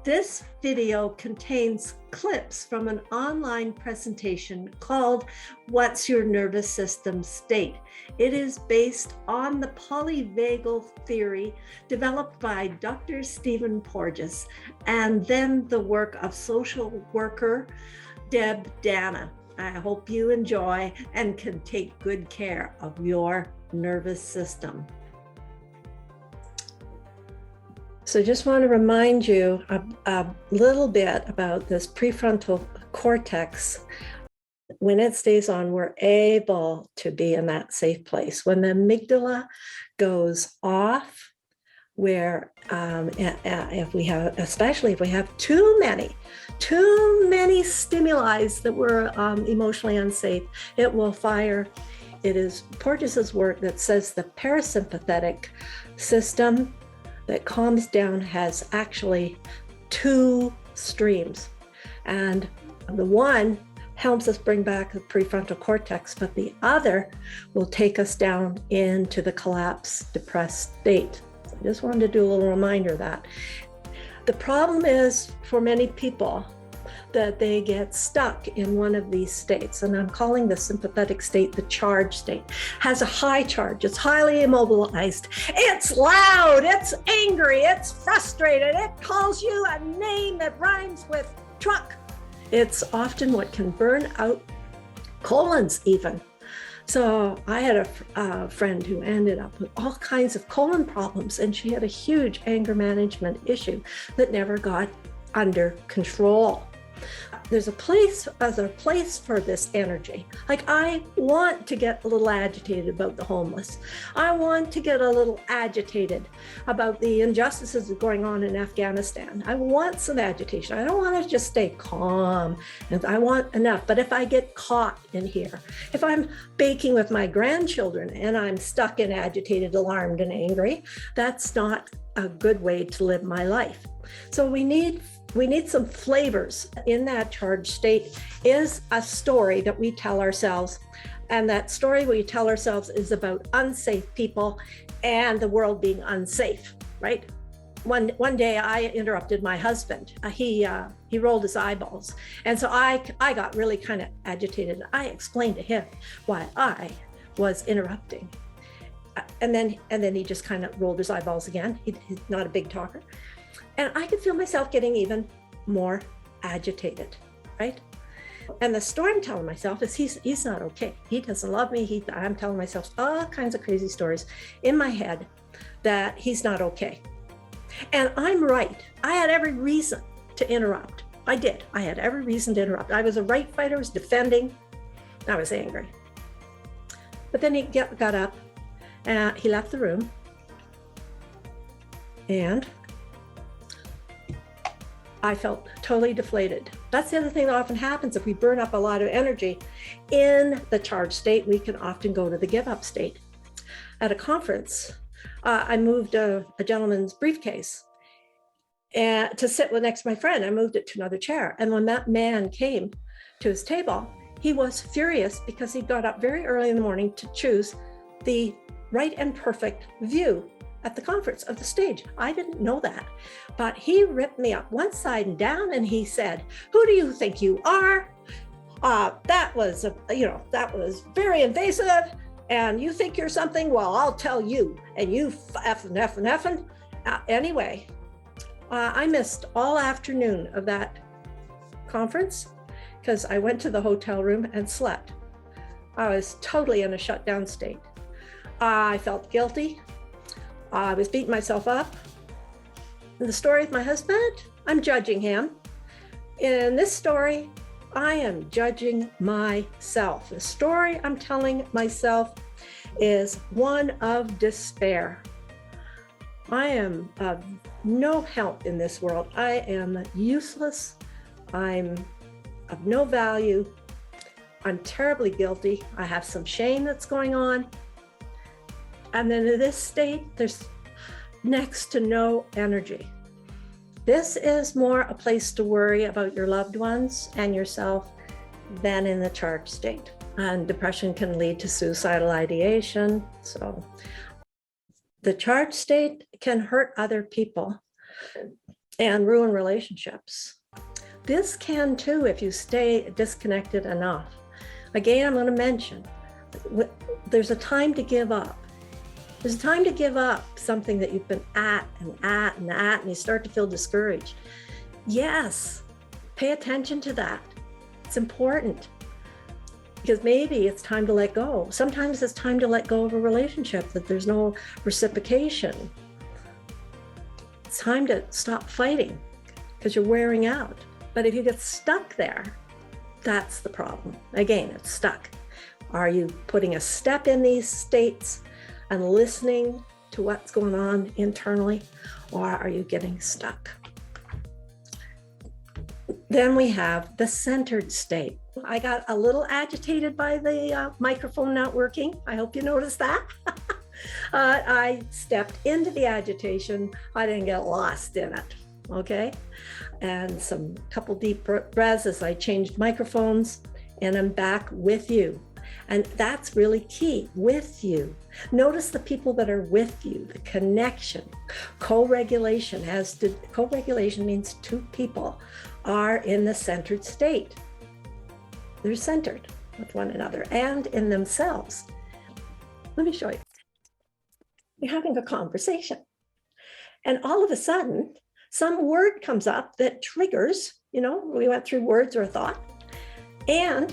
This video contains clips from an online presentation called What's Your Nervous System State? It is based on the polyvagal theory developed by Dr. Stephen Porges and then the work of social worker Deborah Dana. I hope you enjoy and can take good care of your nervous system. So just want to remind you a little bit about this prefrontal cortex. When it stays on, we're able to be in that safe place. When the amygdala goes off, where if we have, especially if we have too many stimuli that we're emotionally unsafe, it will fire. It is Porges's work that says the parasympathetic system that calms down has actually two streams. And the one helps us bring back the prefrontal cortex, but the other will take us down into the collapsed, depressed state. So I just wanted to do a little reminder of that. The problem is for many people that they get stuck in one of these states, and I'm calling the sympathetic state the charged state. Has a high charge, it's highly immobilized, it's loud, it's angry, it's frustrated, it calls you a name that rhymes with truck. It's often what can burn out colons even. So I had a friend who ended up with all kinds of colon problems, and she had a huge anger management issue that never got under control. There's a place for this energy. Like, I want to get a little agitated about the homeless. I want to get a little agitated about the injustices going on in Afghanistan. I want some agitation. I don't want to just stay calm, and I want enough. But if I get caught in here, if I'm baking with my grandchildren and I'm stuck and agitated, alarmed, and angry, that's not a good way to live my life. So we need some flavors. In that charged state is a story that we tell ourselves. And that story we tell ourselves is about unsafe people and the world being unsafe, right? One day I interrupted my husband. He rolled his eyeballs. And so I got really kind of agitated. I explained to him why I was interrupting. And then he just kind of rolled his eyeballs again. He's not a big talker. And I could feel myself getting even more agitated, right? And the story I'm telling myself is he's not okay. He doesn't love me. I'm telling myself all kinds of crazy stories in my head that he's not okay. And I'm right. I had every reason to interrupt. I did. I had every reason to interrupt. I was a right fighter. I was defending. I was angry. But then he got up and he left the room. And I felt totally deflated. That's the other thing that often happens. If we burn up a lot of energy in the charged state, we can often go to the give up state. At a conference, I moved a gentleman's briefcase to sit next to my friend. I moved it to another chair. And when that man came to his table, he was furious because he got up very early in the morning to choose the right and perfect view at the conference of the stage. I didn't know that, but he ripped me up one side and down, and he said, "Who do you think you are? That was very invasive, and you think you're something? Well, I'll tell you, and you effing." Anyway, I missed all afternoon of that conference because I went to the hotel room and slept. I was totally in a shutdown state. I felt guilty. I was beating myself up. In the story of my husband, I'm judging him. In this story, I am judging myself. The story I'm telling myself is one of despair. I am of no help in this world. I am useless. I'm of no value. I'm terribly guilty. I have some shame that's going on. And then in this state, there's next to no energy. This is more a place to worry about your loved ones and yourself than in the charged state. And depression can lead to suicidal ideation. So the charged state can hurt other people. and ruin relationships. This can too if you stay disconnected enough. Again, I'm going to mention, there's a time to give up. There's a time to give up something that you've been at, and you start to feel discouraged. Yes, pay attention to that. It's important, because maybe it's time to let go. Sometimes it's time to let go of a relationship that there's no reciprocation. It's time to stop fighting because you're wearing out. But if you get stuck there, that's the problem. Again, it's stuck. Are you putting a step in these states and listening to what's going on internally, or are you getting stuck? Then we have the centered state. I got a little agitated by the microphone not working. I hope you noticed that. I stepped into the agitation. I didn't get lost in it, okay? And some couple deep breaths as I changed microphones, and I'm back with you. And that's really key, with you. Notice the people that are with you, the connection. Co-regulation means two people are in the centered state. They're centered with one another and in themselves. Let me show you. You're having a conversation, and all of a sudden, some word comes up that triggers, we went through words or thought, and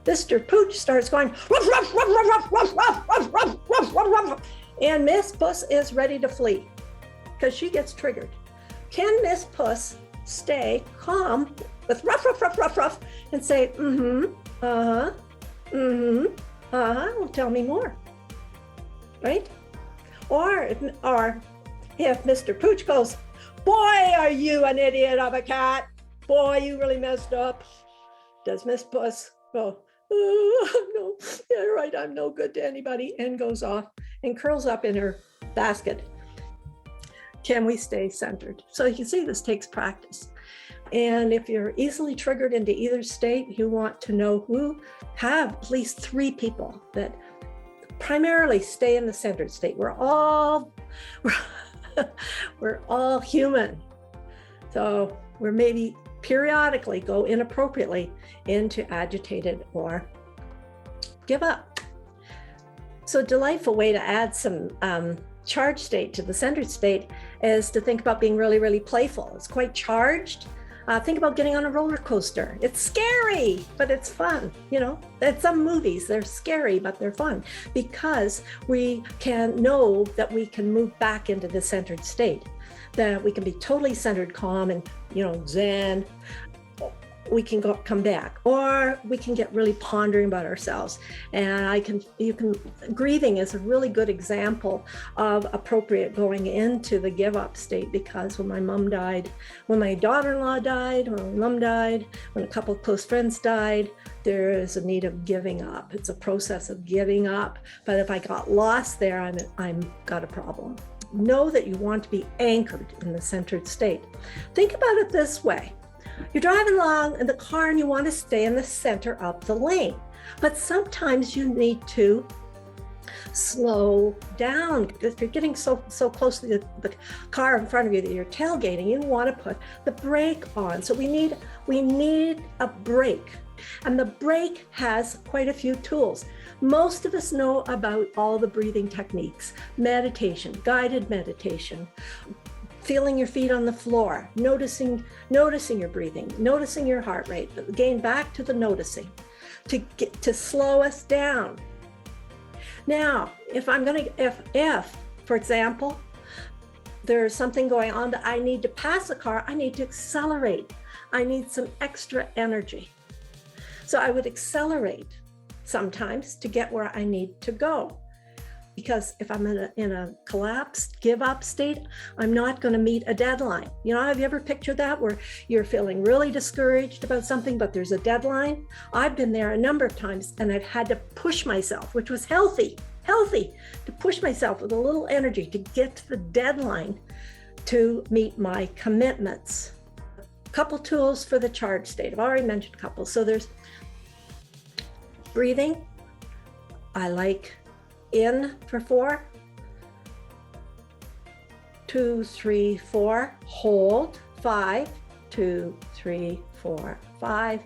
Mr. Pooch starts going, ruff, ruff, ruff, ruff, ruff, ruff, ruff, ruff, ruff, ruff, ruff, and Miss Puss is ready to flee because she gets triggered. Can Miss Puss stay calm with ruff, ruff, ruff, ruff, ruff, and say, well, tell me more, right? Or if Mr. Pooch goes, boy, are you an idiot of a cat? Boy, you really messed up. Does Miss Puss go, oh, no, yeah, right, I'm no good to anybody, and goes off and curls up in her basket? Can we stay centered? So you can see this takes practice. And if you're easily triggered into either state, you want to know have at least 3 people that primarily stay in the centered state. We're all human. So we're maybe periodically go inappropriately into agitated or give up. So a delightful way to add some charged state to the centered state is to think about being really, really playful. It's quite charged. Think about getting on a roller coaster. It's scary, but it's fun. At some movies, they're scary, but they're fun because we can know that we can move back into the centered state, that we can be totally centered, calm, and, zen. We can come back, or we can get really pondering about ourselves. And grieving is a really good example of appropriate going into the give up state, because when my mom died, when my daughter-in-law died, when my mom died, when a couple of close friends died, there is a need of giving up. It's a process of giving up. But if I got lost there, I'm got a problem. Know that you want to be anchored in the centered state. Think about it this way. You're driving along in the car and you want to stay in the center of the lane, but sometimes you need to slow down. If you're getting so close to the car in front of you that you're tailgating, you want to put the brake on. So we need a brake, and the brake has quite a few tools. Most of us know about all the breathing techniques: meditation, guided meditation, feeling your feet on the floor, noticing your breathing, noticing your heart rate. Again, back to the noticing to slow us down. Now, if for example, there's something going on that I need to pass a car, I need to accelerate. I need some extra energy. So I would accelerate sometimes to get where I need to go. Because if I'm in a collapsed, give up state, I'm not going to meet a deadline. Have you ever pictured that, where you're feeling really discouraged about something, but there's a deadline? I've been there a number of times, and I've had to push myself, which was healthy, to push myself with a little energy to get to the deadline to meet my commitments. A couple tools for the charged state. I've already mentioned a couple. So there's breathing. I like in for 4, 2, 3, 4. Hold. 5, 2, 3, 4, 5.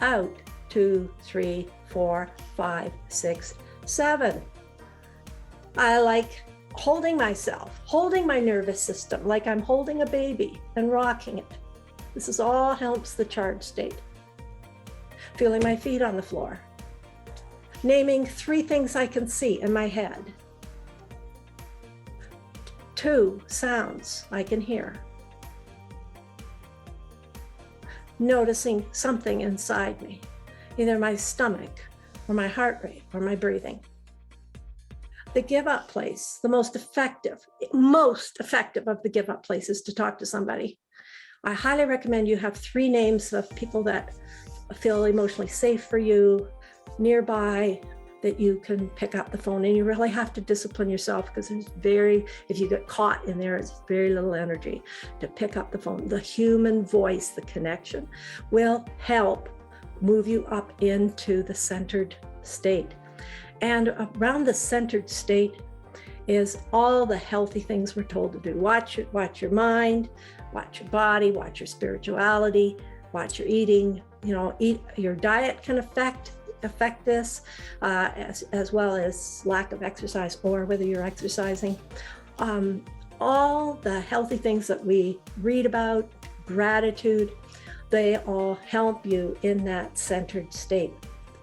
Out. 2, 3, 4, 5, 6, 7. I like holding myself, holding my nervous system like I'm holding a baby and rocking it. This is all helps the charged state. Feeling my feet on the floor. Naming 3 things I can see in my head. 2 sounds I can hear. Noticing something inside me, either my stomach or my heart rate or my breathing. The give up place, the most effective of the give up places to talk to somebody. I highly recommend you have 3 names of people that feel emotionally safe for you nearby, that you can pick up the phone. And you really have to discipline yourself, because if you get caught in there, it's very little energy to pick up the phone. The human voice, the connection, will help move you up into the centered state. And around the centered state is all the healthy things we're told to do. Watch your mind, watch your body, watch your spirituality, watch your eating. Your diet can affect this, as well as lack of exercise or whether you're exercising. All the healthy things that we read about, gratitude, they all help you in that centered state.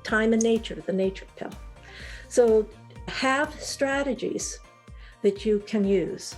Time and nature, the nature pill. So have strategies that you can use